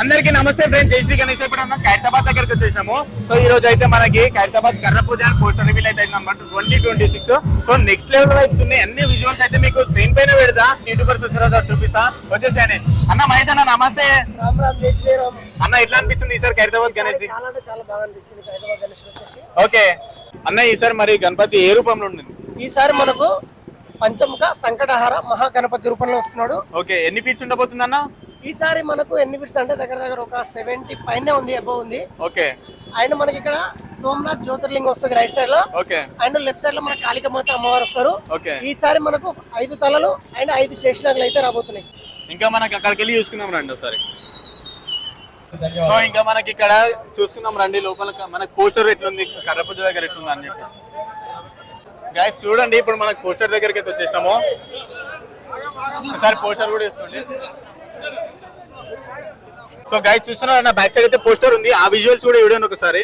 అందరికీ నమస్తే ఫ్రెండ్స్, జై శ్రీ గణేష్. ఇప్పుడు మనం ఖైరతాబాద్ దగ్గరికి వచ్చేసాము. సో ఈ రోజు అయితే మనకి ఖైరతాబాద్ కర్ర పూజ పోస్టర్ రివీల్ అయితే అన్నమాట 2026. సో నెక్స్ట్ లెవెల్ వైబ్స్ ఉన్నాయి. అన్ని విజువల్స్ అయితే మీకు స్క్రీన్ పైన పెడతా. యూట్యూబర్స్ వచ్చిన చూపిస్తా. వచ్చేసాను అన్న. మహేష్ అన్న నమస్తే. రామ్ రామ్, జై శ్రీరామ్ అన్న. ఎట్లా అనిపిస్తుంది ఈసారి ఖైరతాబాద్ గణేష్? చాలా అంటే చాలా బాగా అనిపించింది ఖైరతాబాద్ గణేష్ వచ్చేసి. ఓకే అన్న, ఈసారి మరి గణపతి ఏ రూపంలో ఉంటుంది? ఈసారి మనకు పంచముఖ సంకటహార మహాగణపతి రూపంలో వస్తున్నాడు. ఓకే, ఎన్ని ఫీట్స్ ఉండబోతుంది అన్న? ఈసారి మనకు ఎన్ని ఫీట్స్ అంటే దగ్గర దగ్గర ఒక 70 పైనే ఉంది, అబౌవ్ ఉంది. ఓకే. అండ్ మనకి ఇక్కడ సోమనాథ్ జ్యోతిర్లింగం వస్తుంది రైట్ సైడ్ లో. ఓకే. అండ్ లెఫ్ట్ సైడ్ లో మన కాళికమాత అమ్మవారు వస్తారు. ఓకే. ఈసారి మనకు 5 తలలు అండ్ 5 శేషనాగులు అయితే రాబోతున్నాయి. ఇంకా మనకి అక్కడికి వెళ్ళి చూసుకుందాం రండి ఒకసారి. సో ఇంకా మనకి ఇక్కడ చూసుకుందాం రండి. లోపల మనకి పోస్టర్ ఎట్లుంది, కర్ర పూజ దగ్గర ఎట్లుంది అని చెప్పేసి. గైస్ చూడండి, ఇప్పుడు మనకి పోస్టర్ దగ్గరికి అయితే వచ్చేసినాము. ఒకసారి పోస్టర్ కూడా వేసుకోండి. సో గైస్ చూస్తున్నారు నా బ్యాక్ సైడ్ అయితే పోస్టర్ ఉంది. ఆ విజువల్స్ కూడా చూడండి ఒకసారి.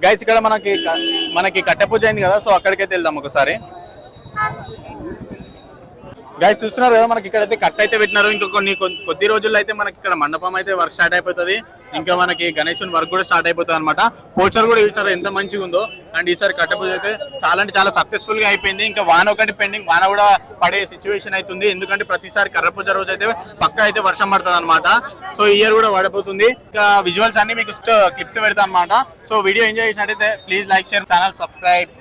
గైస్ ఇక్కడ మనకి కట్టె పూజ అయింది కదా, సో అక్కడికైతే వెళ్దాం ఒకసారి. గైస్ చూస్తున్నారు కదా, మనకి ఇక్కడైతే కట్ట అయితే పెట్టినారు. ఇంకా కొద్ది రోజుల్లో అయితే మనకి ఇక్కడ మండపం అయితే వర్క్ స్టార్ట్ అయిపోతుంది. ఇంకా మనకి గణేశుని వర్క్ కూడా స్టార్ట్ అయిపోతుంది అనమాట. పోస్టర్ కూడా చూసినారు ఎంత మంచిగా ఉందో. అండ్ ఈసారి కట్ట పూజ అయితే చాలా అంటే చాలా సక్సెస్ఫుల్ గా అయిపోయింది. ఇంకా వాన ఒకటి పెండింగ్, వాన కూడా పడే సిచ్యువేషన్ అవుతుంది. ఎందుకంటే ప్రతిసారి కర్ర పూజ రోజు అయితే పక్క అయితే వర్షం పడుతుంది అనమాట. సో ఈ ఇయర్ కూడా పడిపోతుంది. ఇంకా విజువల్స్ అన్ని మీకు క్లిప్స్ పెడతా అనమాట. సో వీడియో ఎంజాయ్ చేసినట్టయితే please like, share, channel subscribe.